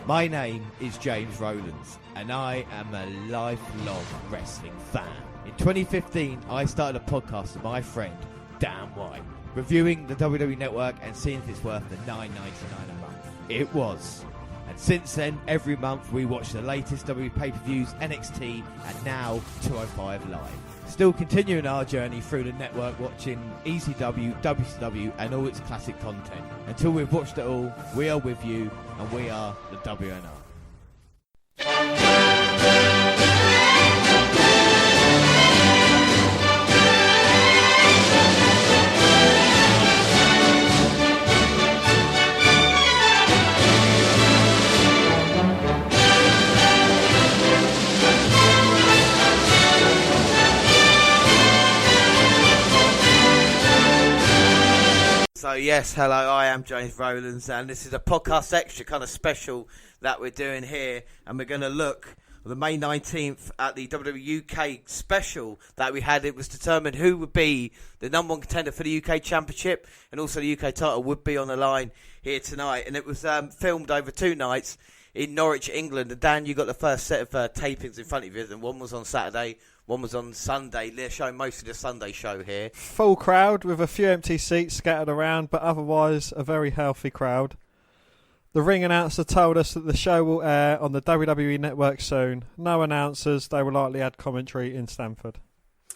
My name is James Rowlands, and I am a lifelong wrestling fan. In 2015, I started a podcast with my friend, Dan White, reviewing the WWE Network and seeing if it's worth the $9.99 a month. It was. And since then, every month we watch the latest WWE pay-per-views, NXT, and now 205 Live. Still continuing our journey through the network, watching ECW, WCW, and all its classic content. Until we've watched it all, we are with you, and we are the WNR. So yes, hello, I am James Rowlands, and this is a Podcast Extra kind of special that we're doing here, and we're going to look on the May 19th at the WWE UK Special that we had. It was determined who would be the number one contender for the UK Championship, and also the UK title would be on the line here tonight, and it was filmed over 2 nights in Norwich, England. And Dan, you got the first set of tapings in front of you, and one was on Saturday, one was on Sunday. They're showing most of the Sunday show here. Full crowd with a few empty seats scattered around, but otherwise a very healthy crowd. The ring announcer told us that the show will air on the WWE Network soon. No announcers, they will likely add commentary in Stamford.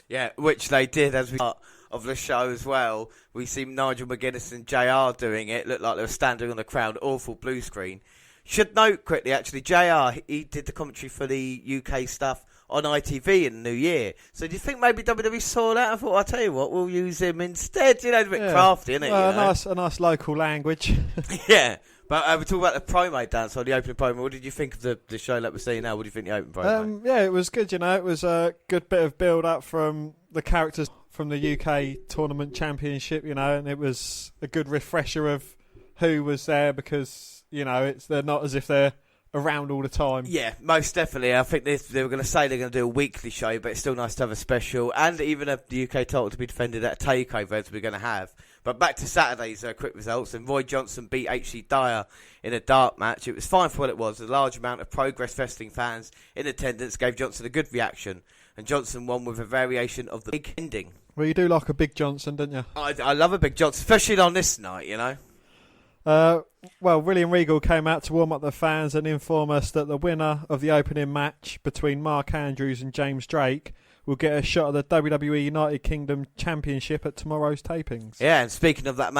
Yeah, which they did as we part of the show as well. We see Nigel McGuinness and JR doing it. Looked like they were standing on the crowd, awful blue screen. Should note quickly, actually, JR, he did the commentary for the UK stuff on ITV in the new year. So do you think maybe WWE saw that and thought, I'll tell you what, we'll use him instead? You know, it's a bit crafty, isn't it? Well, you know? a nice local language. Yeah, but we're talking about the promo dance or the opening promo. What did you think of the show that we're seeing now? What do you think of the opening promo? Yeah, it was good, you know. It was a good bit of build-up from the characters from the UK Tournament Championship, you know, and it was a good refresher of who was there because, you know, they're not as if they're around all the time. Yeah, most definitely. I think they were going to say they're going to do a weekly show, but it's still nice to have a special and even the UK title to be defended at a takeover as we're going to have. But back to Saturday's quick results, and Roy Johnson beat H.C. Dyer in a dark match. It was fine for what it was. A large amount of Progress Wrestling fans in attendance gave Johnson a good reaction, and Johnson won with a variation of the big ending. Well, you do like a big Johnson, don't you? I love a big Johnson, especially on this night, you know. Well, William Regal came out to warm up the fans and inform us that the winner of the opening match between Mark Andrews and James Drake will get a shot at the WWE United Kingdom Championship at tomorrow's tapings. Yeah, and speaking of that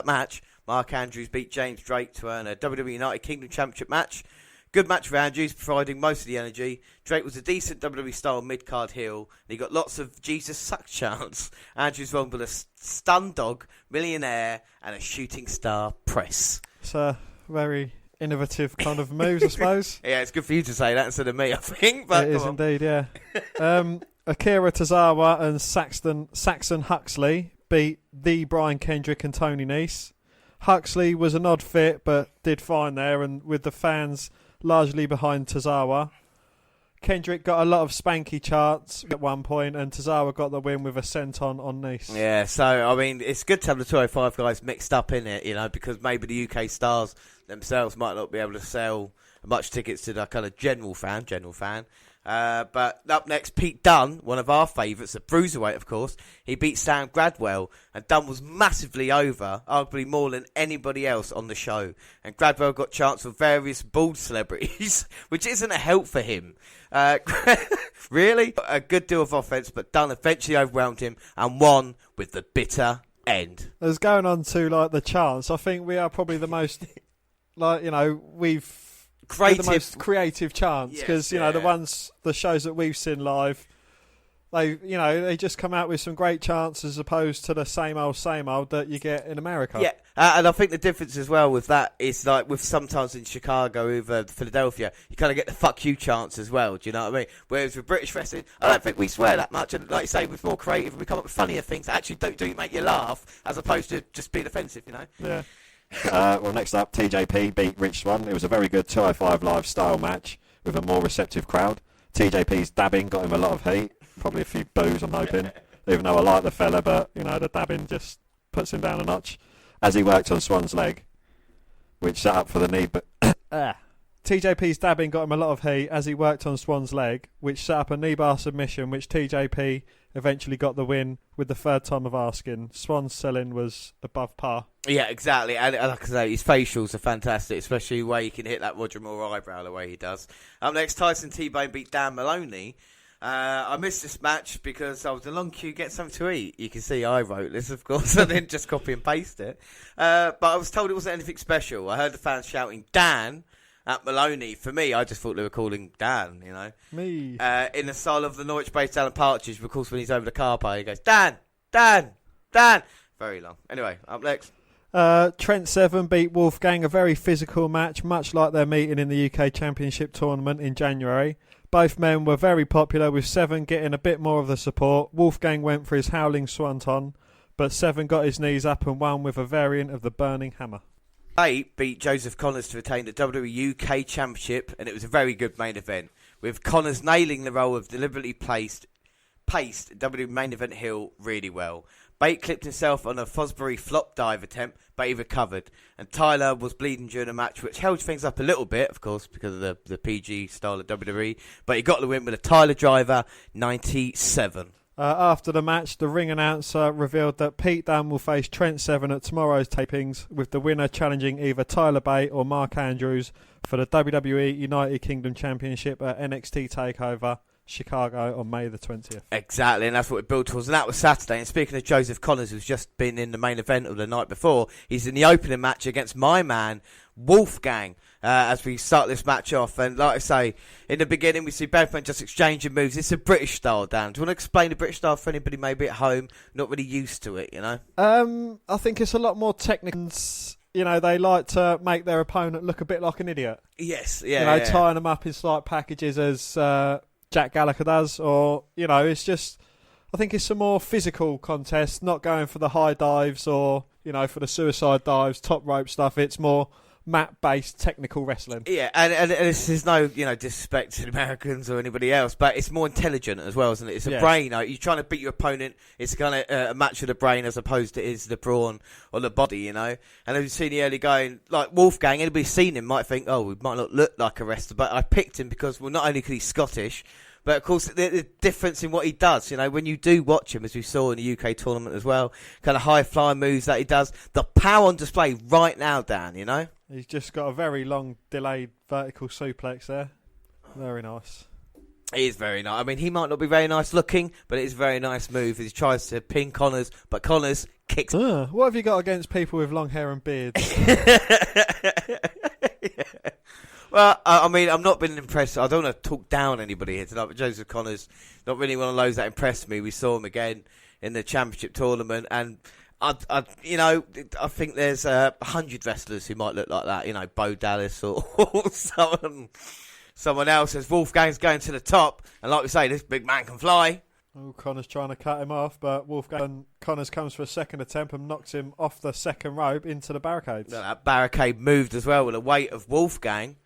match, Mark Andrews beat James Drake to earn a WWE United Kingdom Championship match. Good match for Andrews, providing most of the energy. Drake was a decent WWE-style mid-card heel, and he got lots of Jesus sucks chants. Andrews won with a stun dog, millionaire, and a shooting star press. It's a very innovative kind of moves, I suppose. Yeah, it's good for you to say that instead of me, I think. But it is indeed, yeah. Akira Tozawa and Saxon Huxley beat the Brian Kendrick and Tony Nese. Huxley was an odd fit, but did fine there, and with the fans largely behind Tozawa. Kendrick got a lot of spanky charts at one point, and Tozawa got the win with a senton on Nese. Yeah, so, I mean, it's good to have the 205 guys mixed up in it, you know, because maybe the UK stars themselves might not be able to sell much tickets to the kind of general fan. But up next, Pete Dunne, one of our favourites, a bruiserweight, of course. He beat Sam Gradwell, and Dunne was massively over, arguably more than anybody else on the show. And Gradwell got chance with various bald celebrities, which isn't a help for him. Really? A good deal of offence, but Dunne eventually overwhelmed him and won with the bitter end. As going on to like the chants, I think we are probably the most, like, you know, the most creative chants because the shows that we've seen live, they just come out with some great chants as opposed to the same old that you get in America. Yeah, and I think the difference as well with that is like with sometimes in Chicago, with Philadelphia, you kind of get the "fuck you" chants as well. Do you know what I mean? Whereas with British wrestling, I don't think we swear that much, and like you say, we're more creative. We come up with funnier things that actually do make you laugh, as opposed to just being offensive. You know? Yeah. Well, next up, TJP beat Rich Swann. It was a very good 205 Live style match with a more receptive crowd. TJP's dabbing got him a lot of heat, probably a few boos, I'm hoping. Even though I like the fella, but, you know, the dabbing just puts him down a notch as he worked on Swann's leg. which set up for the knee. But TJP's dabbing got him a lot of heat as he worked on Swan's leg, which set up a knee bar submission, which TJP eventually got the win with the third time of asking. Swan's selling was above par. Yeah, exactly. And like I say, his facials are fantastic, especially the way he can hit that Roger Moore eyebrow the way he does. Up next, Tyson T-Bone beat Dan Maloney. I missed this match because I was in a long queue getting something to eat. You can see I wrote this, of course. I didn't just copy and paste it. But I was told it wasn't anything special. I heard the fans shouting, Dan, at Maloney. For me, I just thought they were calling Dan, you know. Me. In the style of the Norwich-based Alan Partridge, of course, when he's over the car park, he goes, Dan, Dan, Dan. Very long. Anyway, up next. Trent Seven beat Wolfgang, a very physical match, much like their meeting in the UK Championship tournament in January. Both men were very popular, with Seven getting a bit more of the support. Wolfgang went for his howling swanton, but Seven got his knees up and won with a variant of the Burning Hammer. 8 beat Joseph Connors to retain the WWE UK Championship, and it was a very good main event, with Connors nailing the role of deliberately paced WWE main event heel really well. Bate clipped himself on a Fosbury flop dive attempt, but he recovered. And Tyler was bleeding during the match, which held things up a little bit, of course, because of the PG style of WWE. But he got the win with a Tyler Driver 97. After the match, the ring announcer revealed that Pete Dunne will face Trent Seven at tomorrow's tapings, with the winner challenging either Tyler Bate or Mark Andrews for the WWE United Kingdom Championship at NXT Takeover Chicago on May the 20th. Exactly, and that's what it built towards, and that was Saturday. And speaking of Joseph Connors, who's just been in the main event of the night before, he's in the opening match against my man, Wolfgang, as we start this match off. And like I say, in the beginning, we see both men just exchanging moves. It's a British style, Dan. Do you want to explain the British style for anybody maybe at home, not really used to it, you know? I think it's a lot more technical. You know, they like to make their opponent look a bit like an idiot. Yes, yeah. You know, tying them up in slight packages as Jack Gallagher does, or, you know, it's just, I think it's a more physical contest, not going for the high dives or, you know, for the suicide dives, top rope stuff. It's more mat-based technical wrestling. Yeah, and this is no, you know, disrespect to the Americans or anybody else, but it's more intelligent as well, isn't it? It's a brain. You're trying to beat your opponent. It's kind of a match of the brain as opposed to is the brawn or the body, you know. And as you've seen the early going, like Wolfgang, anybody seen him might think, oh, we might not look like a wrestler, but I picked him because, well, not only because he's Scottish, but of course the difference in what he does, you know, when you do watch him, as we saw in the UK tournament as well, kind of high flying moves that he does, the power on display right now, Dan, you know. He's just got a very long delayed vertical suplex there. Very nice. He is very nice. I mean, he might not be very nice looking, but it is a very nice move as he tries to pin Connors, but Connors kicks. What have you got against people with long hair and beards? Yeah. Well, I mean, I'm not been impressed. I don't want to talk down anybody here tonight, but Joseph Connors, not really one of those that impressed me. We saw him again in the championship tournament, and I think there's 100 wrestlers who might look like that. You know, Bo Dallas or someone else. As Wolfgang's going to the top, and like we say, this big man can fly. Oh, Connors trying to cut him off, but Connors comes for a second attempt and knocks him off the second rope into the barricades. That barricade moved as well with the weight of Wolfgang.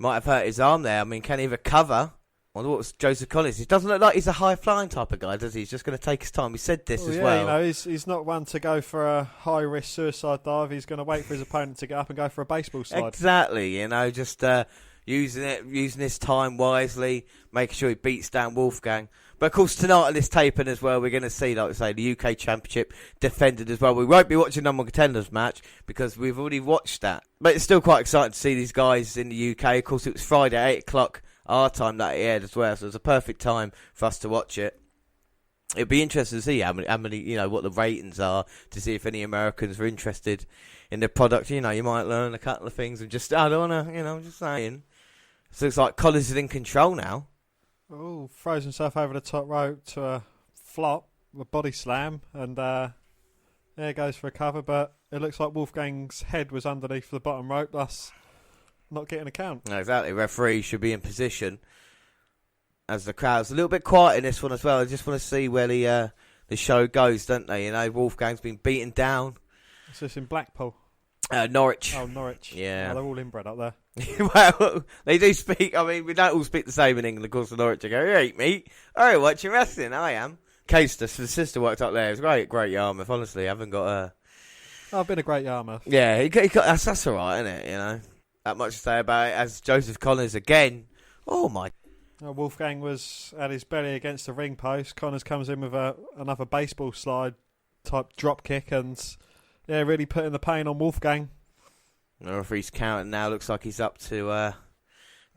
Might have hurt his arm there. I mean, can he recover? I wonder what was Joseph Connors. He doesn't look like he's a high-flying type of guy, does he? He's just going to take his time. He said this as well. You know, he's not one to go for a high-risk suicide dive. He's going to wait for his opponent to get up and go for a baseball slide. Exactly. You know, just using his time wisely, making sure he beats down Wolfgang. But of course, tonight on this taping as well, we're going to see, like I say, the UK Championship defended as well. We won't be watching number one contenders match because we've already watched that. But it's still quite exciting to see these guys in the UK. Of course, it was Friday at 8 o'clock our time that it aired as well, so it was a perfect time for us to watch it. It'd be interesting to see how many, you know, what the ratings are, to see if any Americans are interested in the product. You know, you might learn a couple of things and just, I don't want to, you know, I'm just saying. So it's like Collins is in control now. Oh, throws himself over the top rope to a flop, a body slam, and there goes for a cover, but it looks like Wolfgang's head was underneath the bottom rope, thus not getting a count. No, exactly. Referee should be in position as the crowd's a little bit quiet in this one as well. I just want to see where the show goes, don't they? You know, Wolfgang's been beaten down. It's just in Blackpool. Norwich. Oh, Norwich. Yeah. Oh, they're all inbred up there. Well, they do speak. I mean, we don't all speak the same in England. Of course, the Norwich go, "You ain't me. Oh, watching wrestling. I am." Case the sister worked up there. It was great Yarmouth. Honestly, I haven't got I've been a great Yarmouth. Yeah, that's all right, isn't it? You know, that much to say about it. As Joseph Connors again. Oh my. Wolfgang was at his belly against the ring post. Connors comes in with another baseball slide type drop kick, and really putting the pain on Wolfgang. The referee's counting now. Looks like he's up to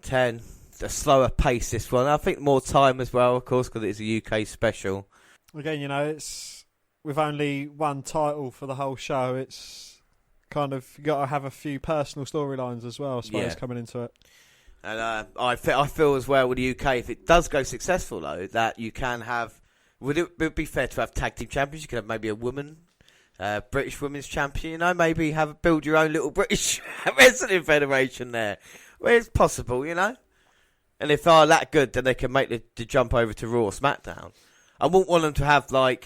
10. A slower pace this one. I think more time as well, of course, because it's a UK special. Again, you know, it's with only one title for the whole show. It's kind of you got to have a few personal storylines as well, I suppose, coming into it. And I feel as well with the UK, if it does go successful though, that you can have. Would it be fair to have tag team champions? You could have maybe a woman. British Women's Champion, you know, maybe build your own little British Wrestling Federation there, where it's possible, you know. And if they are that good, then they can make the jump over to Raw or SmackDown. I wouldn't want them to have I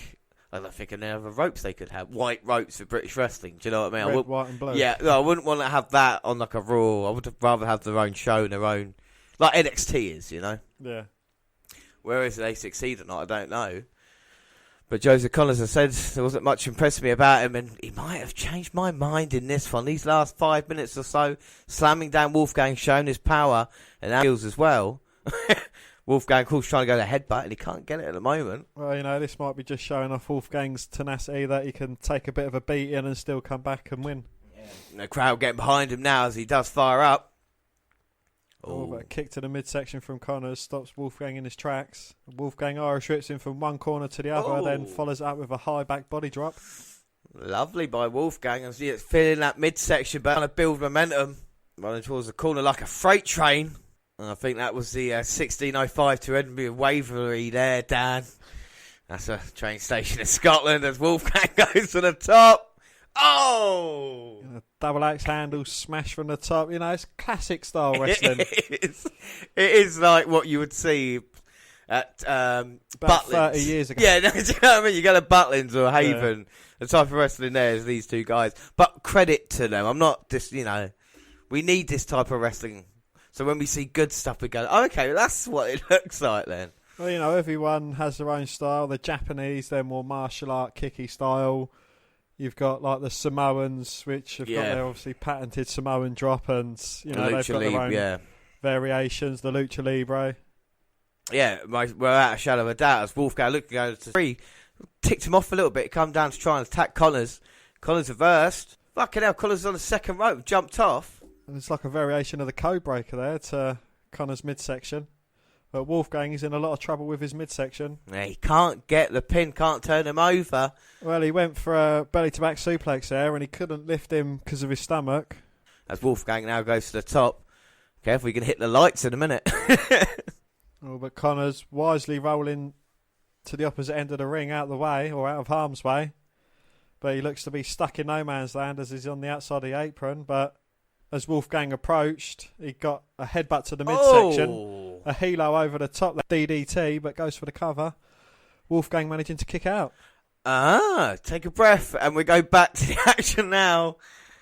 don't think any other ropes they could have. White ropes for British wrestling. Do you know what I mean? Red, white and blue. Yeah, no, I wouldn't want to have that on like a Raw. I would rather have their own show and their own, like NXT is, you know. Yeah. Whereas they succeed or not, I don't know. But Joseph Connors, I said, there wasn't much impressed me about him, and he might have changed my mind in this one. These last 5 minutes or so, slamming down Wolfgang, showing his power, and heels as well. Wolfgang, of course, trying to go to headbutt, and he can't get it at the moment. Well, you know, this might be just showing off Wolfgang's tenacity that he can take a bit of a beating and still come back and win. Yeah. And the crowd getting behind him now as he does fire up. But a kick to the midsection from Connors stops Wolfgang in his tracks. Wolfgang Irish rips him from one corner to the other, then follows it up with a high back body drop. Lovely by Wolfgang. As he's feeling that midsection, but trying to build momentum. Running towards the corner like a freight train. And I think that was the 1605 to Edinburgh Waverley there, Dan. That's a train station in Scotland as Wolfgang goes to the top. Oh! Double axe handle smash from the top. You know, it's classic style wrestling. It is like what you would see at about Butlins. 30 years ago. Yeah, no, do you know what I mean? You go to Butlins or Haven. Yeah. The type of wrestling there is these two guys. But credit to them. I'm not just, you know, we need this type of wrestling. So when we see good stuff, we go, oh, okay, well, that's what it looks like then. Well, you know, everyone has their own style. The Japanese, they're more martial art, kicky style. You've got like the Samoans, which have got their obviously patented Samoan drop, and you know they've got their own variations. The Lucha Libre. Yeah, without a shadow of a doubt, as Wolfgang looking over to 3, ticked him off a little bit. Come down to try and attack Connors. Connors reversed. Fucking hell, Connors on the second rope, jumped off. And it's like a variation of the code breaker there to Connors' midsection. But Wolfgang is in a lot of trouble with his midsection. Yeah, he can't get the pin, can't turn him over. Well, he went for a belly-to-back suplex there, and he couldn't lift him because of his stomach. As Wolfgang now goes to the top. Careful, he can hit the lights in a minute. But Connors wisely rolling to the opposite end of the ring, out of the way, or out of harm's way. But he looks to be stuck in no man's land as he's on the outside of the apron. But as Wolfgang approached, he got a headbutt to the midsection. A helo over the top, that DDT, but goes for the cover. Wolfgang managing to kick out. Take a breath, and we go back to the action now.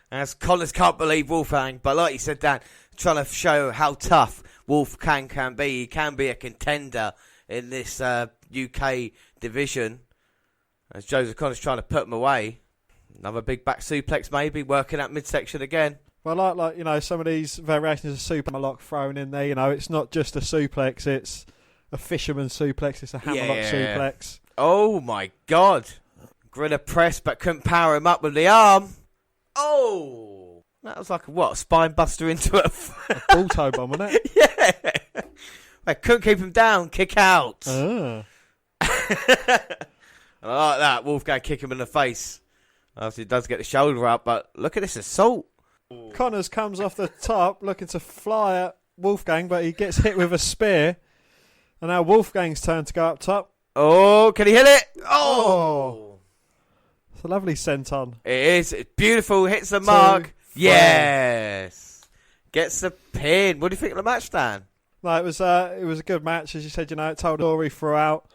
As Connors can't believe Wolfgang, but like you said, Dan, trying to show how tough Wolfgang can be. He can be a contender in this UK division. As Joseph Connors trying to put him away. Another big back suplex maybe, working that midsection again. Well, like you know, some of these variations of superlock thrown in there, you know, it's not just a suplex, it's a fisherman suplex, it's a hammerlock suplex. Oh, my God. Gorilla press, but couldn't power him up with the arm. Oh! That was like a spine buster into a bull toe bomb, wasn't it? Yeah! I couldn't keep him down, kick out. And I like that, Wolfgang kick him in the face. Obviously, he does get the shoulder up, but look at this assault. Connors comes off the top looking to fly at Wolfgang, but he gets hit with a spear. And now Wolfgang's turn to go up top. Oh, can he hit it? Oh! It's a lovely senton. It is. It's beautiful. Hits the mark. Yes. Gets the pin. What do you think of the match, Dan? No, it was a good match. As you said, you know, it told a story throughout.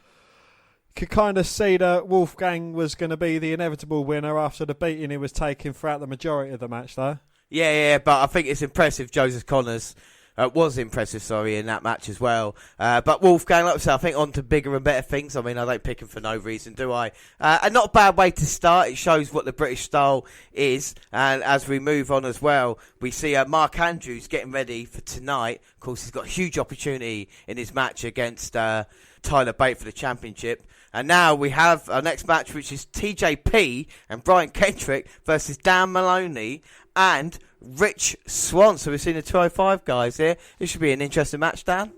You could kind of see that Wolfgang was going to be the inevitable winner after the beating he was taking throughout the majority of the match, though. Yeah, but I think it's impressive, Joseph Connors. Was impressive, in that match as well. But Wolfgang, like I said, I think on to bigger and better things. I mean, I don't pick him for no reason, do I? And not a bad way to start. It shows what the British style is. And as we move on as well, we see Mark Andrews getting ready for tonight. Of course, he's got a huge opportunity in his match against Tyler Bate for the championship. And now we have our next match, which is TJP and Brian Kendrick versus Dan Maloney and Rich Swann. So we've seen the 205 guys here. This should be an interesting match, Dan.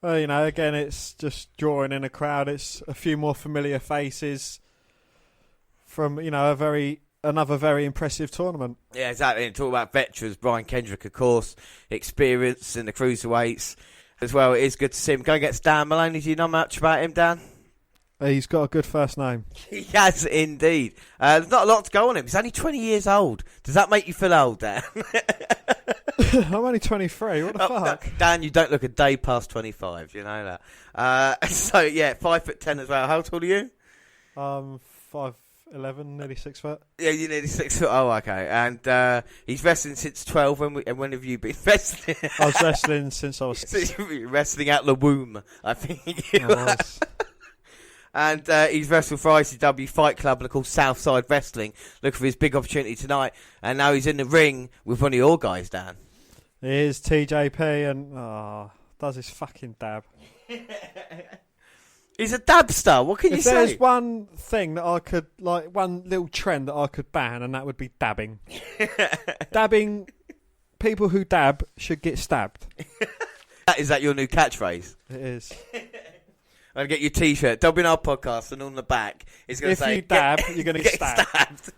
Well, again, it's just drawing in a crowd. It's a few more familiar faces from, another very impressive tournament. Yeah, exactly. And talk about veterans, Brian Kendrick, of course, experience in the cruiserweights as well. It is good to see him. Go against Dan Maloney. Do you know much about him, Dan? He's got a good first name. He has indeed. There's not a lot to go on him. He's only 20 years old. Does that make you feel old, Dan? I'm only 23. What the fuck? No, Dan, you don't look a day past 25. You know that. 5'10" as well. How tall are you? 5'11", nearly 6 foot. Yeah, you're nearly 6 foot. Oh, okay. And he's wrestling since 12. When have you been wrestling? I was wrestling since I was... wrestling out the womb, I think. I was. And he's wrestled for ICW Fight Club and, of course, Southside Wrestling. Looking for his big opportunity tonight. And now he's in the ring with one of your guys, Dan. He is TJP and does his fucking dab. He's a dab star. What can you say? There's one thing that I could, one little trend that I could ban, and that would be dabbing. Dabbing, people who dab should get stabbed. Is that your new catchphrase? It is. I'll get your T-shirt, WNR Podcast, and on the back it's going to say, if you dab, you're going to get stabbed.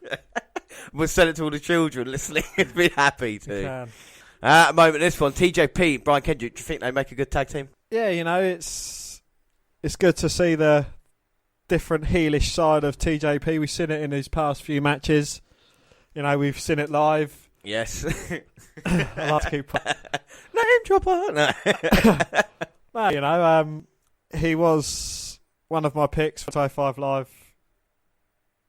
We'll send it to all the children listening. They'd be happy to. At the moment, this one, TJP, Brian Kendrick, do you think they make a good tag team? Yeah, it's good to see the different heelish side of TJP. We've seen it in his past few matches. We've seen it live. Yes. I like to keep... Name dropper. No. Well, he was one of my picks for 205 Live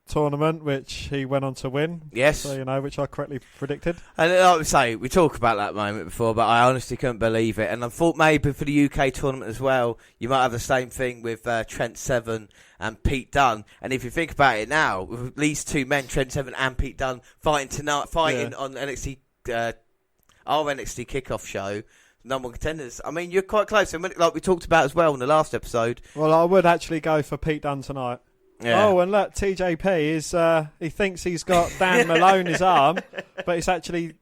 tournament, which he went on to win. Yes. So, which I correctly predicted. And like we say, we talked about that moment before, but I honestly couldn't believe it. And I thought maybe for the UK tournament as well, you might have the same thing with Trent Seven and Pete Dunne. And if you think about it now, with these two men, Trent Seven and Pete Dunne, fighting tonight, on NXT, our NXT kickoff show, number one contenders. I mean, you're quite close. And like we talked about as well in the last episode. Well, I would actually go for Pete Dunne tonight. Yeah. Oh, and look, TJP is, he thinks he's got Dan Malone's arm, but it's actually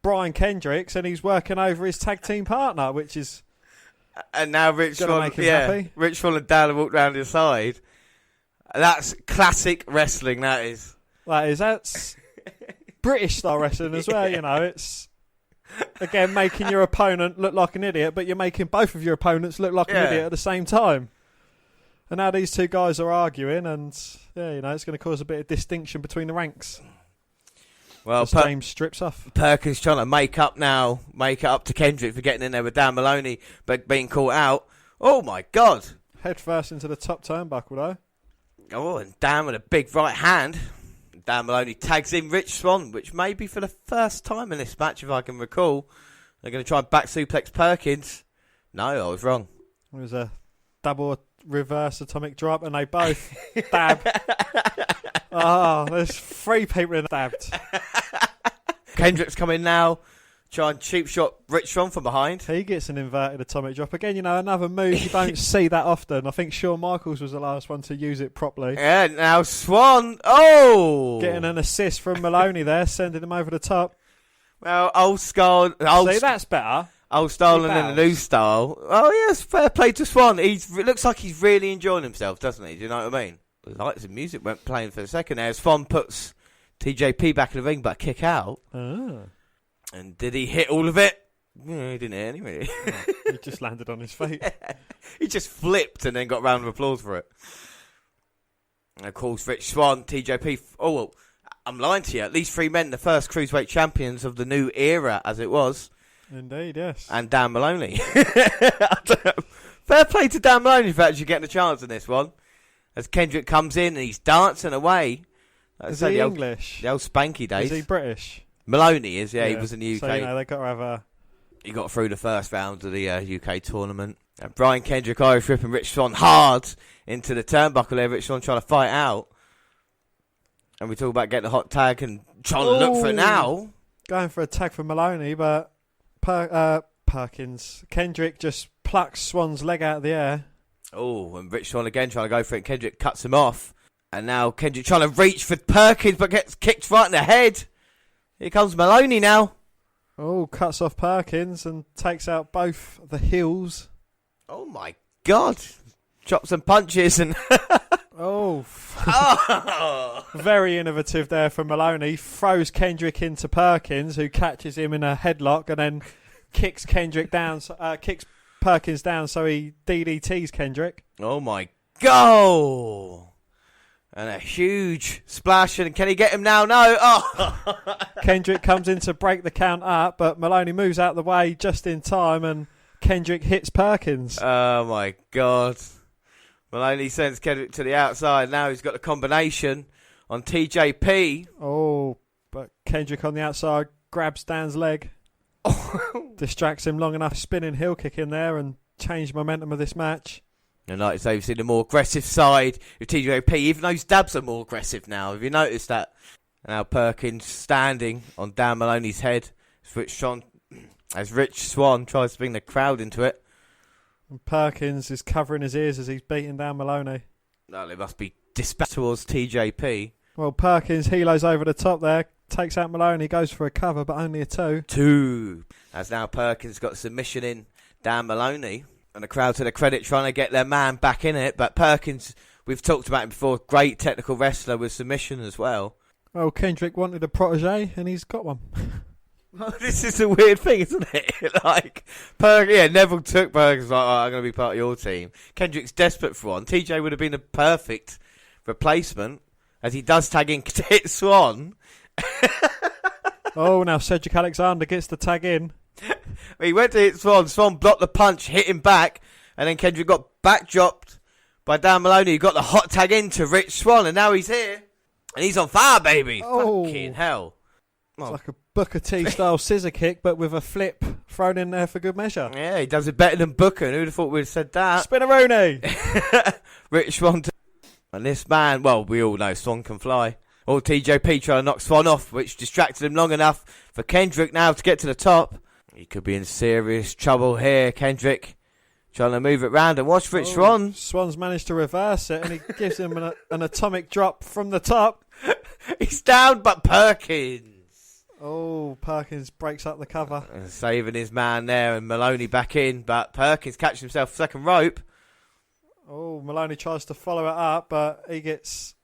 Brian Kendrick's, and he's working over his tag team partner, which is... And now Rich Swann and Dan have walked round his side. That's classic wrestling, that is. That's British style wrestling as well, It's... Again, making your opponent look like an idiot, but you're making both of your opponents look like an idiot at the same time. And now these two guys are arguing, and it's going to cause a bit of distinction between the ranks. Well, as James strips off. Perkins trying to make it up to Kendrick for getting in there with Dan Maloney, but being caught out. Oh my God! Head first into the top turnbuckle though. Oh, and Dan with a big right hand. Dan Maloney tags in Rich Swann, which may be for the first time in this match, if I can recall. They're going to try and back suplex Perkins. No, I was wrong. It was a double reverse atomic drop, and they both dab. There's 3 people in dabbed. Kendrick's coming now. Try and cheap shot Rich Swann from behind. He gets an inverted atomic drop. Again, another move you don't see that often. I think Shawn Michaels was the last one to use it properly. Yeah, now Swann. Oh! Getting an assist from Maloney there, sending him over the top. Well, old style. See, that's better. Old style and then a new style. Oh, yes, fair play to Swann. It looks like he's really enjoying himself, doesn't he? Do you know what I mean? The lights and music went playing for a second there. Swann puts TJP back in the ring, but a kick out. Oh. And did he hit all of it? No, he didn't hit any really. He just landed on his feet. He just flipped and then got a round of applause for it. And of course, Rich Swann, TJP. Oh, well, I'm lying to you. At least 3 men, the first cruiserweight champions of the new era, as it was. Indeed, yes. And Dan Maloney. Fair play to Dan Maloney for actually getting a chance in this one. As Kendrick comes in and he's dancing away. Is he English? The old Spanky days. Is he British? Maloney is, yeah. He was in the UK. So, they've got to have he got through the first round of the UK tournament. And Brian Kendrick, Irish Whip, and Rich Swann hard into the turnbuckle there. Rich Swann trying to fight out. And we talk about getting a hot tag and trying to look for it now. Going for a tag for Maloney, but Perkins. Kendrick just plucks Swann's leg out of the air. Oh, and Rich Swann again trying to go for it. Kendrick cuts him off. And now Kendrick trying to reach for Perkins, but gets kicked right in the head. Here comes Maloney now. Oh, cuts off Perkins and takes out both the heels. Oh my God. Chops and punches and... Oh. Very innovative there from Maloney. Throws Kendrick into Perkins, who catches him in a headlock and then kicks Kendrick down, kicks Perkins down so he DDTs Kendrick. Oh my God. And a huge splash, and can he get him now? No. Oh. Kendrick comes in to break the count up, but Maloney moves out the way just in time, and Kendrick hits Perkins. Oh my God. Maloney sends Kendrick to the outside. Now he's got the combination on TJP. Oh, but Kendrick on the outside grabs Dan's leg. Distracts him long enough, spinning heel kick in there, and changed momentum of this match. And like I say, we've seen the more aggressive side of TJP, even though his dabs are more aggressive now. Have you noticed that? Now Perkins standing on Dan Maloney's head as Rich Swann tries to bring the crowd into it. And Perkins is covering his ears as he's beating down Maloney. No, they must be dispatched towards TJP. Well, Perkins helos over the top there, takes out Maloney, goes for a cover, but only a 2. As now Perkins got submission in Dan Maloney. And the crowd to the credit trying to get their man back in it. But Perkins, we've talked about him before, great technical wrestler with submission as well. Well, Kendrick wanted a protege, and he's got one. This is a weird thing, isn't it? Neville took Perkins, like, I'm going to be part of your team. Kendrick's desperate for one. TJ would have been a perfect replacement, as he does tag in to hit Swann. Oh, now Cedric Alexander gets the tag in. He went to hit Swann. Swann blocked the punch, hit him back, and then Kendrick got backdropped by Dan Maloney. He got the hot tag into Rich Swann, and now he's here. And he's on fire, baby. Oh. Fucking hell. It's like a Booker T style scissor kick, but with a flip thrown in there for good measure. Yeah, he does it better than Booker. Who'd have thought we'd have said that? Spinneroonie. Rich Swann. And this man, well, we all know Swann can fly. Or TJP trying to knock Swann off, which distracted him long enough for Kendrick now to get to the top. He could be in serious trouble here, Kendrick. Trying to move it round and watch Rich Swann. Swann's managed to reverse it, and he gives him an atomic drop from the top. He's down, but Perkins. Oh, Perkins breaks up the cover. Saving his man there, and Maloney back in, but Perkins catches himself second rope. Oh, Maloney tries to follow it up, but he gets...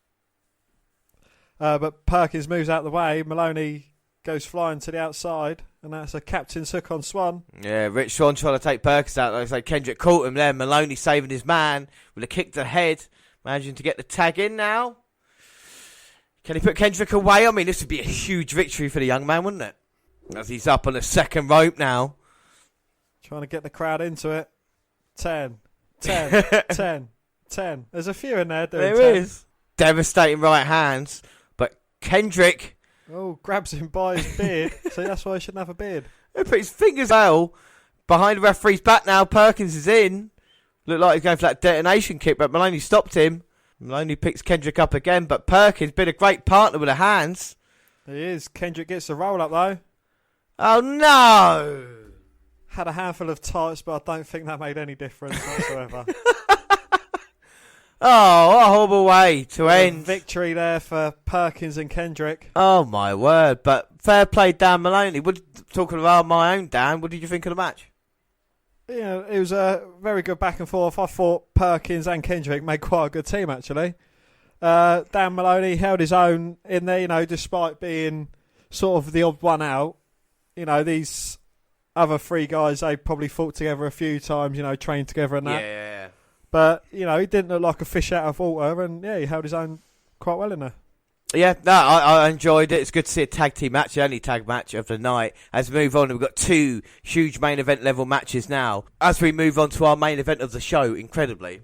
but Perkins moves out the way. Maloney goes flying to the outside, and that's a captain's hook on Swann. Yeah, Rich Swann trying to take Perkins out. Like I say, Kendrick caught him there. Maloney saving his man with a kick to the head. Managing to get the tag in now. Can he put Kendrick away? I mean, this would be a huge victory for the young man, wouldn't it? As he's up on the second rope now. Trying to get the crowd into it. 10, 10, 10, 10. There's a few in there doing There 10. is. Devastating right hands. But Kendrick... Oh, grabs him by his beard. So that's why he shouldn't have a beard. He put his fingers out behind the referee's back now. Perkins is in. Looked like he's going for that detonation kick, but Maloney stopped him. Maloney picks Kendrick up again, but Perkins been a great partner with the hands. He is. Kendrick gets the roll up though. Oh no! Had a handful of tights, but I don't think that made any difference whatsoever. Oh, what a horrible way to end. Victory there for Perkins and Kendrick. Oh my word! But fair play, Dan Maloney. Talking about my own Dan, what did you think of the match? Yeah, it was a very good back and forth. I thought Perkins and Kendrick made quite a good team, actually. Dan Maloney held his own in there, despite being sort of the odd one out. These other three guys, they probably fought together a few times, trained together and that. Yeah. But, he didn't look like a fish out of water, and, he held his own quite well in there. Yeah, no, I enjoyed it. It's good to see a tag team match, the only tag match of the night. As we move on, we've got two huge main event level matches now. As we move on to our main event of the show, incredibly,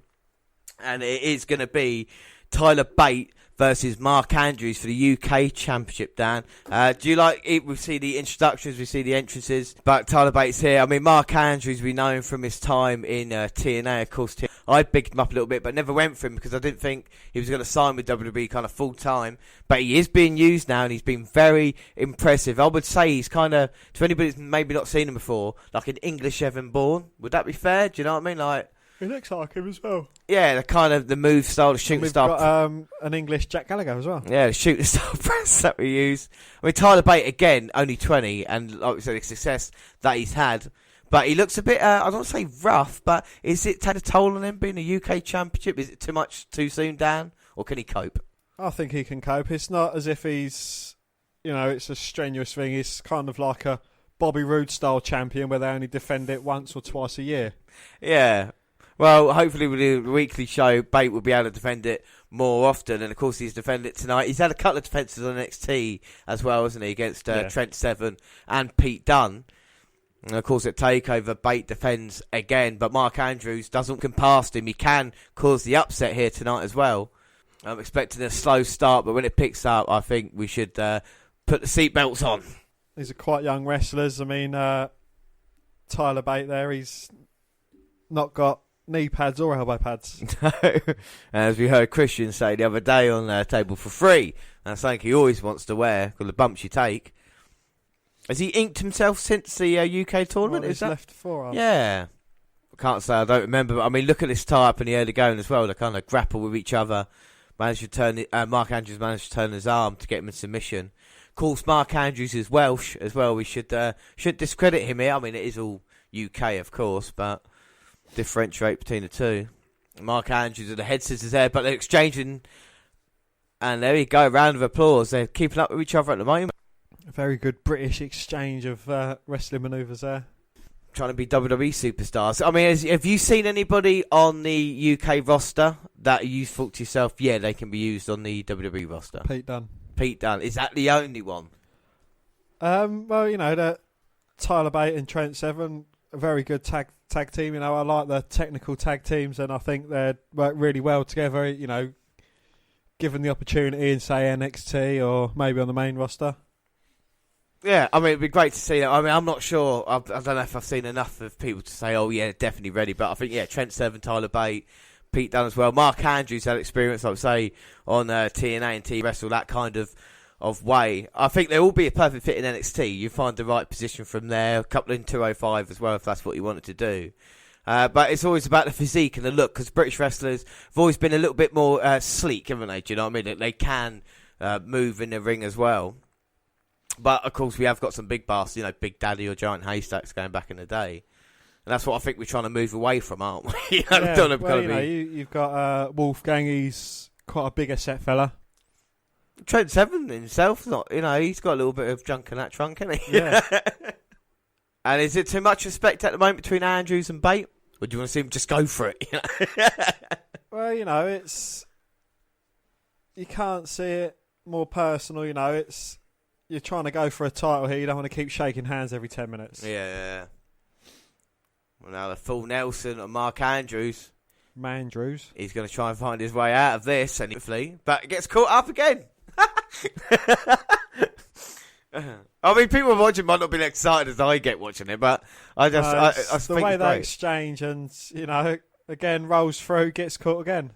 and it is going to be Tyler Bate versus Mark Andrews for the UK Championship, Dan. Do you like it? We see the introductions, we see the entrances, but Tyler Bate's here. I mean, Mark Andrews, we know him from his time in TNA, of course. I bigged him up a little bit, but never went for him because I didn't think he was going to sign with WWE kind of full time. But he is being used now, and he's been very impressive. I would say he's kind of, to anybody that's maybe not seen him before, like an English Evan Bourne. Would that be fair? Do you know what I mean? Like, he looks like him as well. yeah, the kind of the move style, the shooting style. We've got an English Jack Gallagher as well. Yeah, the shooting style press that we use. I mean, Tyler Bate, again, only 20, and like we said, the success that he's had. But he looks a bit, I don't want to say rough, but is it had a toll on him being a UK Championship? Is it too much too soon, Dan? Or can he cope? I think he can cope. It's not as if he's, it's a strenuous thing. It's kind of like a Bobby Roode style champion where they only defend it once or twice a year. Yeah. Well, hopefully with the weekly show, Bate will be able to defend it more often. And, of course, he's defended it tonight. He's had a couple of defences on NXT as well, hasn't he, against Trent Seven and Pete Dunne. And, of course, at TakeOver, Bate defends again. But Mark Andrews doesn't come past him. He can cause the upset here tonight as well. I'm expecting a slow start, but when it picks up, I think we should put the seatbelts on. These are quite young wrestlers. I mean, Tyler Bate there, he's not got knee pads or elbow pads. No. As we heard Christian say the other day on Table for Free, that's something he always wants to wear, because the bumps you take. Has he inked himself since the UK tournament? Well, is that left forearm? Yeah. I can't say I don't remember, but I mean, look at this tie-up in the early going as well. They kind of grapple with each other. Mark Andrews managed to turn his arm to get him in submission. Of course, Mark Andrews is Welsh as well. We shouldn't discredit him here. I mean, it is all UK, of course, but differentiate between the two. Mark Andrews with the head scissors there, but they're exchanging, and there you go, round of applause. They're keeping up with each other at the moment. A very good British exchange of wrestling manoeuvres there. Trying to be WWE superstars. I mean, have you seen anybody on the UK roster that you thought to yourself, yeah, they can be used on the WWE roster? Pete Dunne. Pete Dunne. Is that the only one? Well, the Tyler Bate and Trent Seven, a very good tag team. I like the technical tag teams, and I think they work really well together. Given the opportunity in, say, NXT or maybe on the main roster. Yeah, I mean, it'd be great to see that. I mean, I'm not sure. I don't know if I've seen enough of people to say, oh, yeah, definitely ready. But I think, yeah, Trent Seven, Tyler Bate, Pete Dunne as well. Mark Andrews had experience, I would say, on TNA and T-Wrestle, that kind of way. I think they'll all be a perfect fit in NXT. You find the right position from there. A couple in 205 as well, if that's what you wanted to do. But it's always about the physique and the look, because British wrestlers have always been a little bit more sleek, haven't they? Do you know what I mean? They can move in the ring as well. But, of course, we have got some big bastards, Big Daddy or Giant Haystacks going back in the day. And that's what I think we're trying to move away from, aren't we? You've got Wolfgang, he's quite a bigger set fella. Trent Seven himself, he's got a little bit of junk in that trunk, hasn't he? Yeah. And is it too much respect at the moment between Andrews and Bate? Or do you want to see him just go for it? Well, it's... You can't see it more personal, it's... You're trying to go for a title here. You don't want to keep shaking hands every 10 minutes. Yeah. Well, now the full Nelson and Mark Andrews. Mandrews. He's going to try and find his way out of this, and hopefully, but gets caught up again. I mean, people watching might not be as excited as I get watching it, but I just I the think way it's they great. exchange, and again rolls through, gets caught again.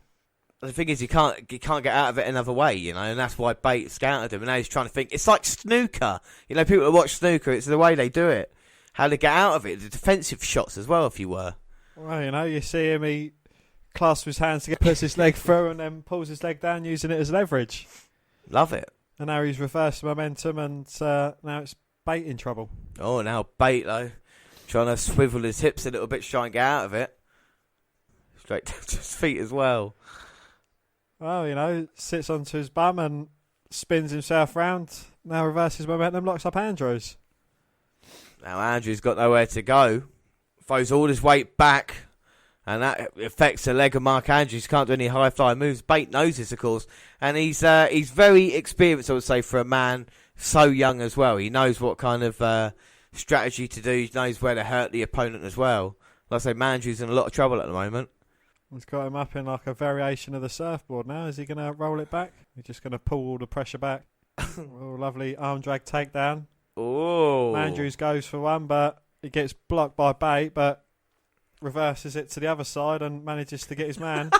The thing is, you can't get out of it another way, and that's why Bate scouted him, and now he's trying to think. It's like snooker, people that watch snooker, it's the way they do it, how they get out of it, the defensive shots as well, if you were. Well, you see him, he clasps his hands together, puts his leg through, and then pulls his leg down, using it as leverage. Love it. And now he's reversed momentum, and now it's Bate in trouble. Oh, now Bate, though, trying to swivel his hips a little bit, try and get out of it. Straight down to his feet as well. Well, sits onto his bum and spins himself round. Now reverses momentum, locks up Andrews. Now Andrews got nowhere to go. Throws all his weight back. And that affects the leg of Mark Andrews. Can't do any high-flying moves. Bate knows this, of course. And he's very experienced, I would say, for a man so young as well. He knows what kind of strategy to do. He knows where to hurt the opponent as well. Like I say, Andrews in a lot of trouble at the moment. He's got him up in like a variation of the surfboard now. Is he going to roll it back? He's just going to pull all the pressure back. Oh, lovely arm drag takedown. Oh. Andrews goes for one, but he gets blocked by Bate, but reverses it to the other side and manages to get his man.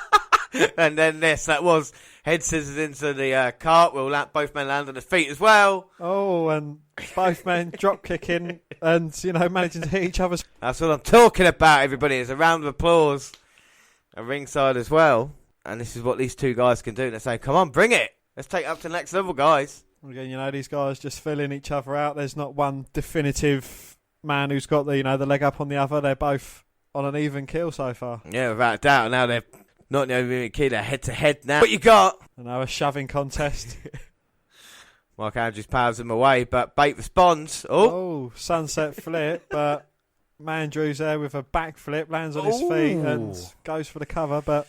And then that was head scissors into the cartwheel. Both men land on their feet as well. Oh, and both men drop kicking and, managing to hit each other's... That's what I'm talking about, everybody. It's a round of applause at ringside as well. And this is what these two guys can do. They're saying, come on, bring it. Let's take it up to the next level, guys. Again, these guys just filling each other out. There's not one definitive man who's got the leg up on the other. They're both on an even kill so far. Yeah, without a doubt. Now they're not the only key, they're head-to-head now. What you got? And now a shoving contest. Mark Andrews powers him away, but Bate responds. Oh, sunset flip, but Mandrews there with a backflip, lands on his feet and goes for the cover, but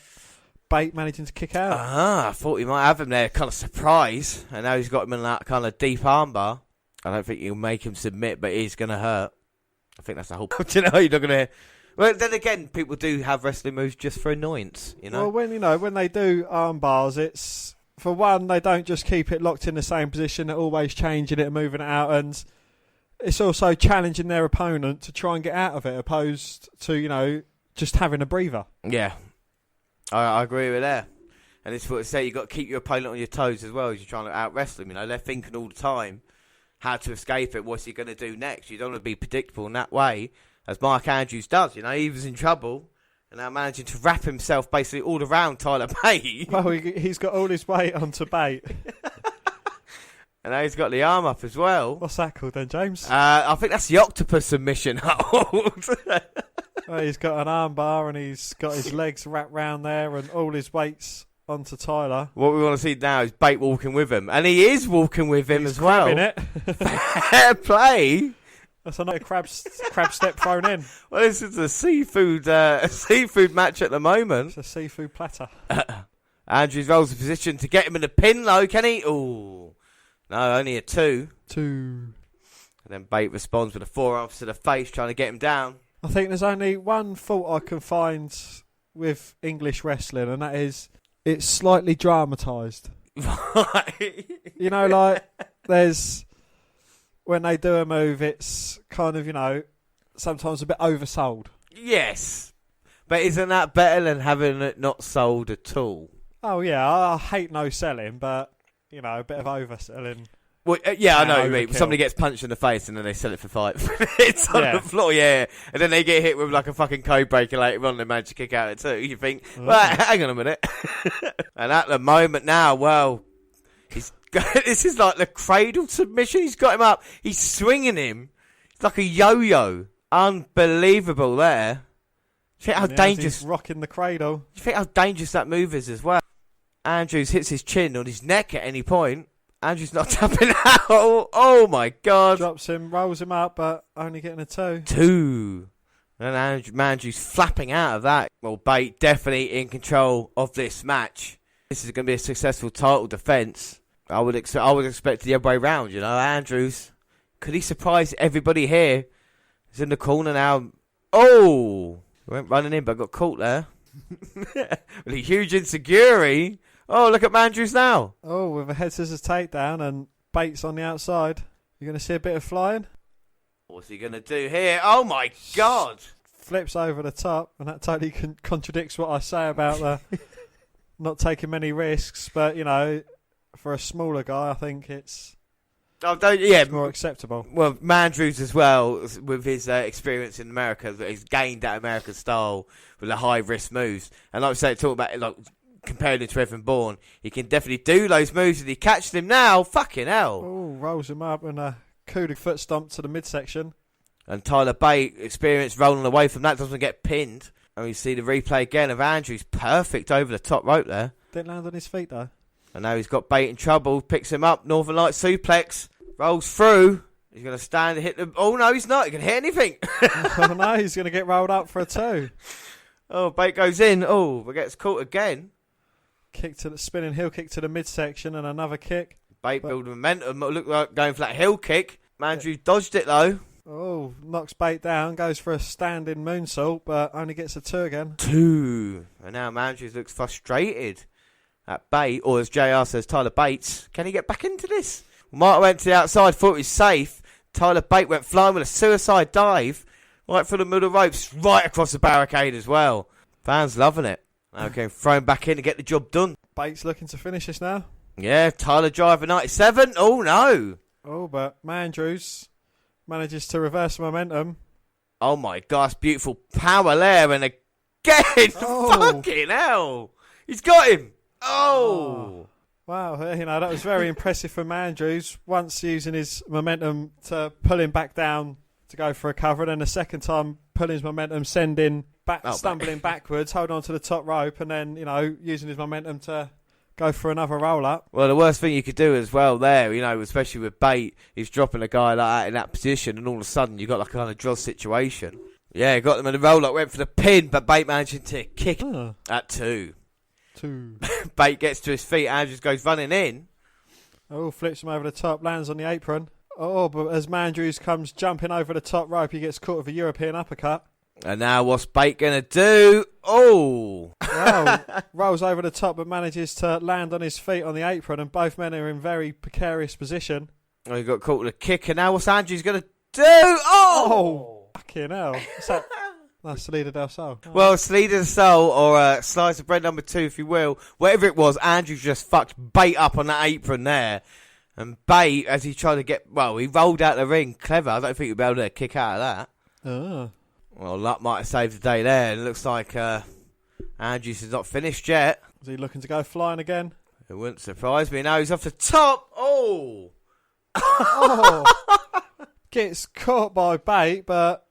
Bate managing to kick out. I thought he might have him there, kind of surprise. And now he's got him in that kind of deep armbar. I don't think he'll make him submit, but he's going to hurt. I think that's the whole point. You're not going to... Well, then again, people do have wrestling moves just for annoyance, Well, when they do arm bars, it's for one, they don't just keep it locked in the same position; they're always changing it and moving it out, and it's also challenging their opponent to try and get out of it, opposed to just having a breather. Yeah, I agree with that. And it's what I say: you got to keep your opponent on your toes as well as you're trying to out wrestle him. They're thinking all the time how to escape it. What's he going to do next? You don't want to be predictable in that way. As Mark Andrews does, he was in trouble and now managing to wrap himself basically all around Tyler Bate. Well, he's got all his weight onto Bate. And now he's got the arm up as well. What's that called then, James? I think that's the octopus submission hold. Well, he's got an arm bar and he's got his legs wrapped round there and all his weight's onto Tyler. What we want to see now is Bate walking with him. And he is walking with him as well. It. Fair play. That's another crab step thrown in. Well, this is a seafood match at the moment. It's a seafood platter. Andrews rolls the position to get him in a pin low, can he? Oh, no, only a 2. 2. And then Bate responds with a forearm to the face, trying to get him down. I think there's only one fault I can find with English wrestling, and that is it's slightly dramatised. Right. There's... When they do a move, it's kind of, sometimes a bit oversold. Yes. But isn't that better than having it not sold at all? Oh, yeah. I hate no selling, but, a bit of overselling. Well, yeah, I know what you mean. Somebody gets punched in the face and then they sell it for 5 minutes on the floor, yeah. And then they get hit with like a fucking code breaker later on and they manage to kick out it too. You think, well, hang on a minute. And at the moment now, well... This is like the cradle submission. He's got him up. He's swinging him. It's like a yo-yo. Unbelievable there. Do you think how dangerous... He's rocking the cradle. Do you think how dangerous that move is as well? Andrews hits his chin on his neck at any point. Andrews not tapping out. Oh my God. Drops him, rolls him up, but only getting a 2. 2. And Andrews flapping out of that. Well, Bate definitely in control of this match. This is going to be a successful title defence. I would expect the other way round, Andrews, could he surprise everybody here? He's in the corner now. Oh! Went running in, but got caught there. With a huge insecurity. Oh, look at Andrews now. Oh, with a head scissors takedown and Bates on the outside. You're going to see a bit of flying. What's he going to do here? Oh, my God. Flips over the top, and that totally contradicts what I say about the not taking many risks, but, for a smaller guy, I think it's more acceptable. Well, Mandrews as well, with his experience in America, he's gained that American style with the high-risk moves. And like I say, talk about it, comparing it to Evan Bourne, he can definitely do those moves, and he catches him now. Fucking hell. Oh, rolls him up and a coup foot stomp to the midsection. And Tyler Bate, experience rolling away from that, doesn't get pinned. And we see the replay again of Andrews, perfect over the top rope there. Didn't land on his feet, though. And now he's got Bate in trouble, picks him up, Northern Light suplex, rolls through. He's going to stand and hit the... Oh, no, he's not. He can hit anything. Oh, no, he's going to get rolled up for a 2. Oh, Bate goes in. Oh, but gets caught again. Kick to the spinning heel kick to the midsection and another kick. Bate building momentum. Looked like going for that heel kick. Mandrews dodged it, though. Oh, knocks Bate down, goes for a standing moonsault, but only gets a 2 again. 2. And now Andrews looks frustrated at Bate, or as JR says, Tyler Bates. Can he get back into this? Mark went to the outside, thought he was safe. Tyler Bate went flying with a suicide dive right through the middle ropes, right across the barricade as well. Fans loving it. Okay, thrown back in to get the job done. Bates looking to finish this now. Yeah, Tyler driver 97. Oh no. Oh, but Mandrews manages to reverse momentum. Oh my gosh, beautiful power there, and again, fucking hell. He's got him. Oh. Wow, that was very impressive from Andrews. Once using his momentum to pull him back down to go for a cover, and then the second time pulling his momentum, sending back, stumbling backwards, holding on to the top rope, and then, using his momentum to go for another roll-up. Well, the worst thing you could do as well there, especially with Bate, is dropping a guy like that in that position, and all of a sudden you've got like a kind of draw situation. Yeah, got them in the roll-up, went for the pin, but Bate managing to kick at 2. 2. Bate gets to his feet, Andrews goes running in. Oh, flips him over the top, lands on the apron. Oh, but as Mandrews comes jumping over the top rope, he gets caught with a European uppercut. And now what's Bate going to do? Oh! Wow, rolls over the top but manages to land on his feet on the apron, and both men are in very precarious position. Oh, he got caught with a kick, and now what's Andrews going to do? Oh! Fucking hell. What's that? That's Salida del Sol. Oh. Well, Salida del Sol, or slice of bread number 2, if you will. Whatever it was, Andrews just fucked Bate up on that apron there. And Bate, as he tried to he rolled out the ring. Clever. I don't think he'd be able to kick out of that. Oh. Well, luck might have saved the day there. It looks like Andrews is not finished yet. Is he looking to go flying again? It wouldn't surprise me. Now he's off the top. Oh! Gets caught by Bate, but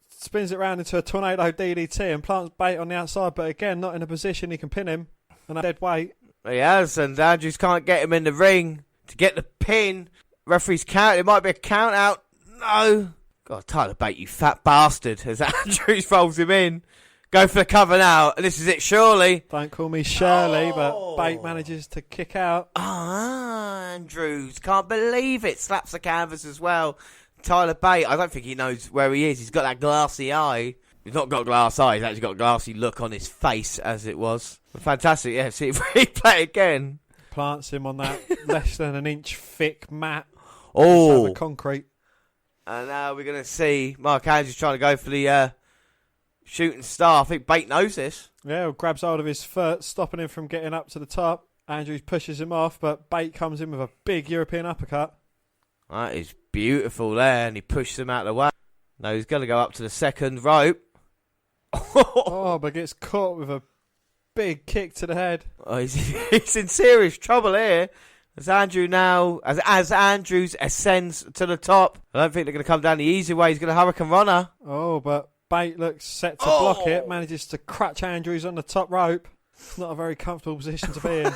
spins it round into a tornado DDT and plants Bate on the outside, but again, not in a position he can pin him. And a dead weight. He has, and Andrews can't get him in the ring to get the pin. Referee's count. It might be a count out. No. God, Tyler Bate, you fat bastard. As Andrews rolls him in. Go for the cover now. And this is it, surely. Don't call me Shirley, but Bate manages to kick out. Andrews. Can't believe it. Slaps the canvas as well. Tyler Bate, I don't think he knows where he is. He's got that glassy eye. He's not got glass eye. He's actually got a glassy look on his face, as it was. Fantastic. Yeah, see if we play again. Plants him on that less than an inch thick mat. Oh. Concrete. And now we're going to see Mark Andrews trying to go for the shooting star. I think Bate knows this. Yeah, grabs hold of his foot, stopping him from getting up to the top. Andrews pushes him off, but Bate comes in with a big European uppercut. That is beautiful there, and he pushes him out of the way. Now he's going to go up to the second rope. But gets caught with a big kick to the head. Oh, he's in serious trouble here. As Andrews ascends to the top, I don't think they're going to come down the easy way. He's going to Hurricane Runner. Oh, but Bate looks set to block it. Manages to crutch Andrews on the top rope. It's not a very comfortable position to be in.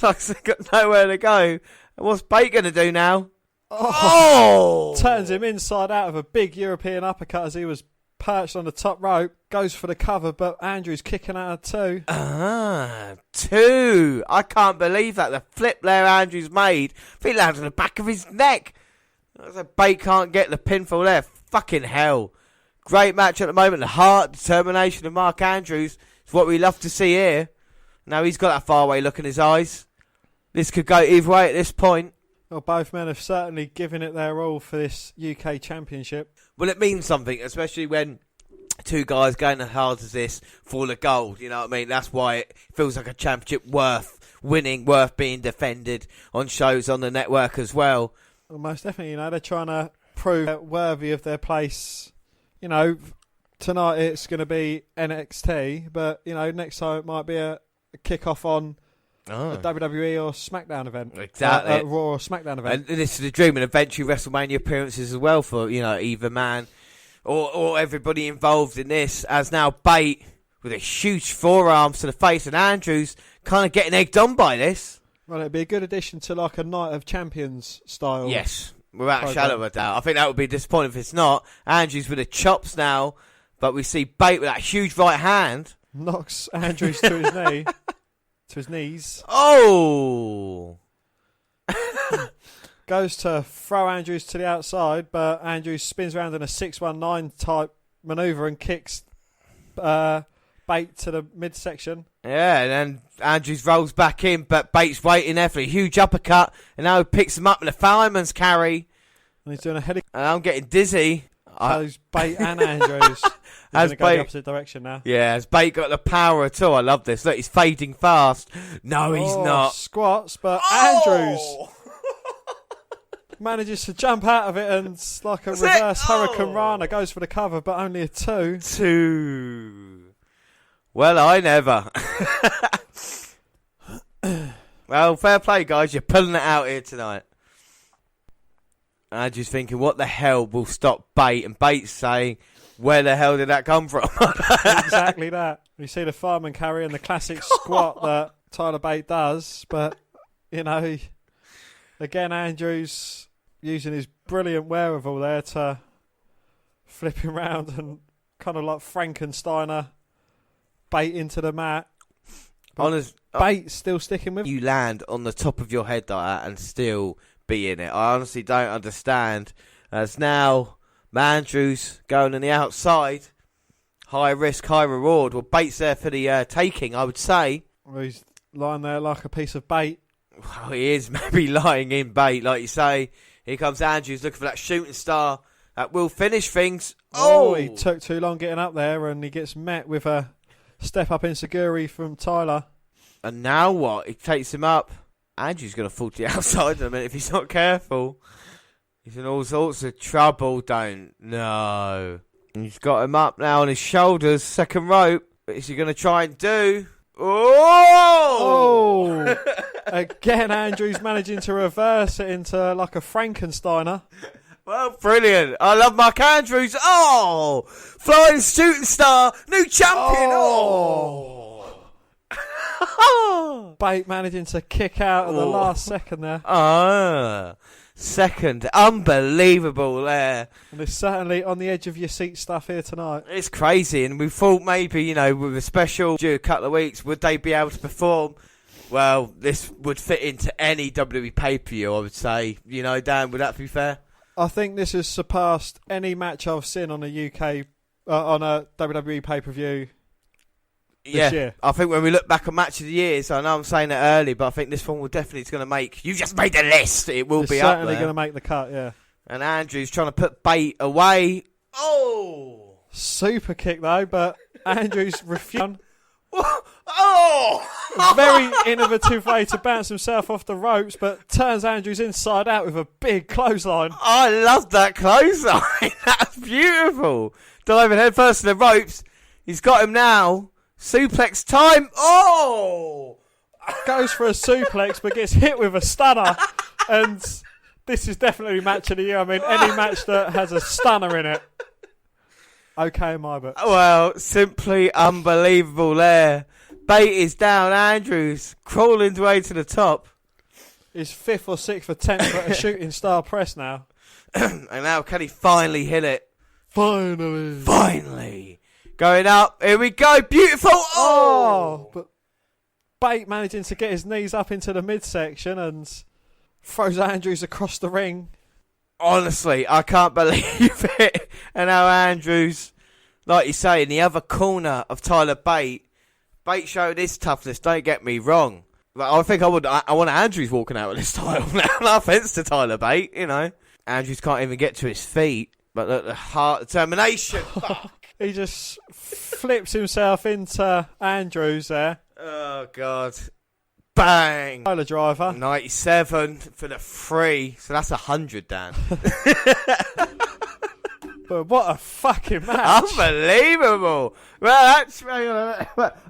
Like he's got nowhere to go. And what's Bate going to do now? Turns him inside out of a big European uppercut as he was perched on the top rope. Goes for the cover, but Andrews kicking out of 2. 2. I can't believe that. The flip there Andrews made. I think landed on the back of his neck. Bate can't get the pinfall there. Fucking hell. Great match at the moment. The heart, determination of Mark Andrews is what we love to see here. Now he's got that faraway look in his eyes. This could go either way at this point. Well, both men have certainly given it their all for this UK Championship. Well, it means something, especially when two guys going as hard as this for the gold. You know what I mean? That's why it feels like a championship worth winning, worth being defended on shows on the network as well. Well, most definitely, they're trying to prove they're worthy of their place. Tonight it's going to be NXT, but, next time it might be a kick-off on a WWE or SmackDown event. Exactly. A Raw or SmackDown event. And this is the dream, and eventually WrestleMania appearances as well for, either man or everybody involved in this, as now Bate with a huge forearms to the face, and Andrews kind of getting egged on by this. Well, it'd be a good addition to like a Night of Champions style. Yes, without a shadow of a doubt. I think that would be disappointing if it's not. Andrews with the chops now, but we see Bate with that huge right hand. Knocks Andrews to his knee. To his knees. Oh! Goes to throw Andrews to the outside, but Andrews spins around in a 619 type manoeuvre and kicks Bate to the midsection. Yeah, and then Andrews rolls back in, but Bate's waiting there for a huge uppercut, and now he picks him up with a fireman's carry. And he's doing a head. And I'm getting dizzy. Both Bate and Andrews. He's going to go the opposite direction now. Yeah, has Bate got the power at all? I love this. Look, he's fading fast. No, he's not. Squats, but Andrews manages to jump out of it and like a reverse Hurricane Rana goes for the cover, but only a 2. 2. Well, I never. Well, fair play, guys. You're pulling it out here tonight. Andrew's thinking, what the hell will stop Bate? And Bate's saying, where the hell did that come from? Exactly that. You see the fireman carry and the classic squat that Tyler Bate does, but, you know, again, Andrews using his brilliant wherewithal there to flip him round and kind of like Frankensteiner Bate into the mat. Bate's still sticking with you. Land on the top of your head like that and still be in it. I honestly don't understand. As now Andrews going on the outside, high risk, high reward. Well, Bate's there for the taking, I would say. Well, he's lying there like a piece of bait. Well, he is maybe lying in bait, like you say. Here comes Andrews looking for that shooting star that will finish things. Oh, he took too long getting up there, and he gets met with a step up enziguri from Tyler. And now what? He takes him up. Andrew's going to fall to the outside in a minute if he's not careful. He's in all sorts of trouble, no. He's got him up now on his shoulders, second rope. What is he going to try and do? Oh! Again, Andrews managing to reverse it into like a Frankensteiner. Well, brilliant. I love Mark Andrews. Oh! Flying shooting star, new champion. Oh! Bate managing to kick out at the last second there. Second. Unbelievable there. And it's certainly on the edge of your seat stuff here tonight. It's crazy, and we thought maybe, you know, with a special due a couple of weeks, would they be able to perform? Well, this would fit into any WWE pay-per-view, I would say. You know, Dan, would that be fair? I think this has surpassed any match I've seen on a UK, on a WWE pay-per-view this year. I think when we look back on Match of the Years, I know I'm saying it early, but I think this one will definitely going to make... You just made the list! It will be up there. It's certainly going to make the cut, yeah. And Andrew's trying to put Bate away. Oh! Super kick, though, but Andrews refused. Oh! Very innovative way to bounce himself off the ropes, but turns Andrews inside out with a big clothesline. I love that clothesline. That's beautiful. Diving head first to the ropes. He's got him now. Suplex time. Oh! Goes for a suplex, but gets hit with a stunner. And this is definitely match of the year. I mean, any match that has a stunner in it. Okay, in my book. Well, simply unbelievable there. Bate is down. Andrews crawling his way to the top. His 5th or 6th attempt at a shooting star press now. And now can he finally hit it? Finally. Going up. Here we go. Beautiful. Oh! But Bate managing to get his knees up into the midsection and throws Andrews across the ring. Honestly, I can't believe it. And now Andrews, like you say, in the other corner of Tyler Bate. Bate showed his toughness, don't get me wrong. But I think I want Andrews walking out with this title now. No offence to Tyler Bate, you know. Andrews can't even get to his feet. But look, the heart determination. He just flips himself into Andrews there. Oh, God. Bang. Tyler driver. 97 for the 3. So that's 100, Dan. But what a fucking match. Unbelievable. Well, that's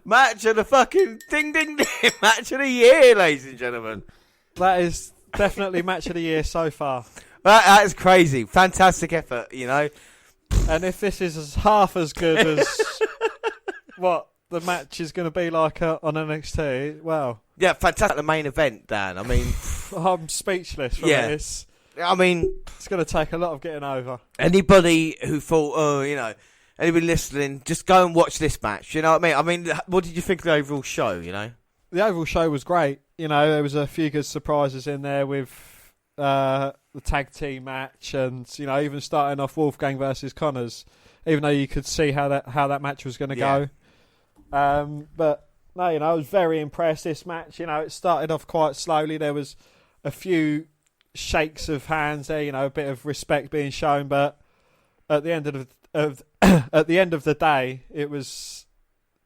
match of the fucking ding, ding, ding. Match of the year, ladies and gentlemen. That is definitely match of the year so far. That is crazy. Fantastic effort, you know. And if this is half as good as what the match is going to be like on NXT, well. Yeah, fantastic. The main event, Dan. I mean, I'm speechless from this. I mean, it's going to take a lot of getting over. Anybody who thought, you know, anybody listening, just go and watch this match. You know what I mean? I mean, what did you think of the overall show, you know? The overall show was great. You know, there was a few good surprises in there with the tag team match, and even starting off Wolfgang versus Connors, even though you could see how that match was going to go. But no, I was very impressed. This match, it started off quite slowly. There was a few shakes of hands there, a bit of respect being shown, but at the end at the end of the day, it was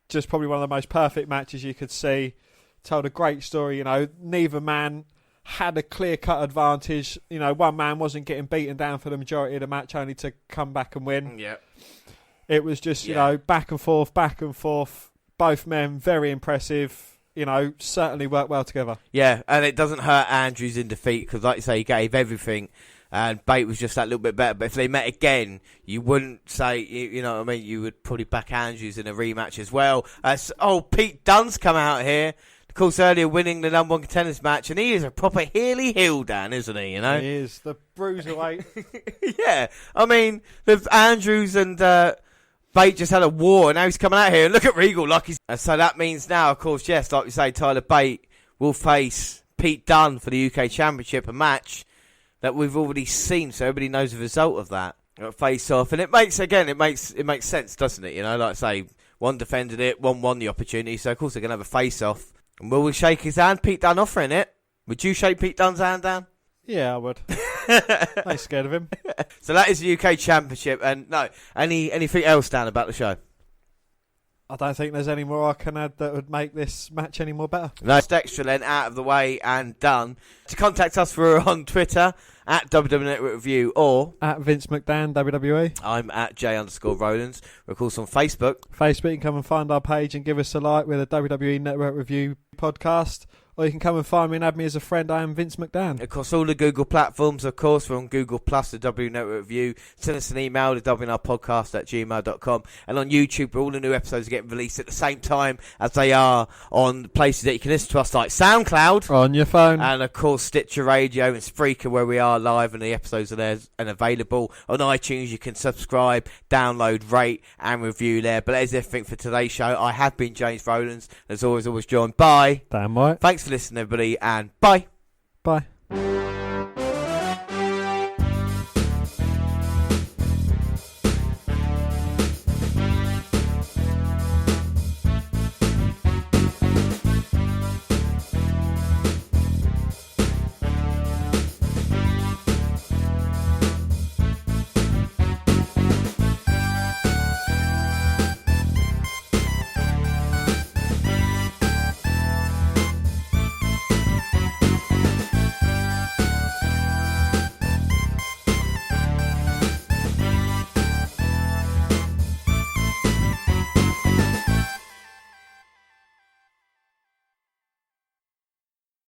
just probably one of the most perfect matches you could see. Told a great story. Neither man had a clear-cut advantage. One man wasn't getting beaten down for the majority of the match, only to come back and win. Yeah. It was just, back and forth. Both men very impressive. Certainly worked well together. Yeah, and it doesn't hurt Andrews in defeat because, like you say, he gave everything, and Bate was just that little bit better. But if they met again, you wouldn't say, you know what I mean? You would probably back Andrews in a rematch as well. Pete Dunne's come out here. Of course, earlier winning the number one contenders match, and he is a proper Healy heel, Dan, isn't he? He is the bruiserweight. Yeah, I mean, the Andrews and Bate just had a war, and now he's coming out here. And look at Regal, so that means now, of course, yes, like we say, Tyler Bate will face Pete Dunne for the UK Championship, a match that we've already seen, so everybody knows the result of that face off, and it makes sense, doesn't it? Like I say, one defended it, one won the opportunity, so of course they're gonna have a face off. And will we shake his hand? Pete Dunne offering it. Would you shake Pete Dunne's hand, Dan? Yeah, I would. I'm scared of him. So that is the UK Championship. And no, anything else, Dan, about the show? I don't think there's any more I can add that would make this match any more better. No, it's extra then, out of the way and done. To contact us, we're on Twitter at WWE Network Review or at Vince McDan WWE. I'm at J_Rowlands. We're of course on Facebook. You can come and find our page and give us a like with a WWE Network Review podcast. Or you can come and find me and add me as a friend. I am Vince McDan. Across all the Google platforms, of course. We're on Google Plus, the W Network Review. Send us an email to WNRpodcast@gmail.com. And on YouTube, all the new episodes are getting released at the same time as they are on places that you can listen to us, like SoundCloud. On your phone. And, of course, Stitcher Radio and Spreaker, where we are live and the episodes are there and available. On iTunes, you can subscribe, download, rate, and review there. But that is everything for today's show. I have been James Rowlands. As always joined by Dan White. Thanks for listening, everybody, and bye. Bye.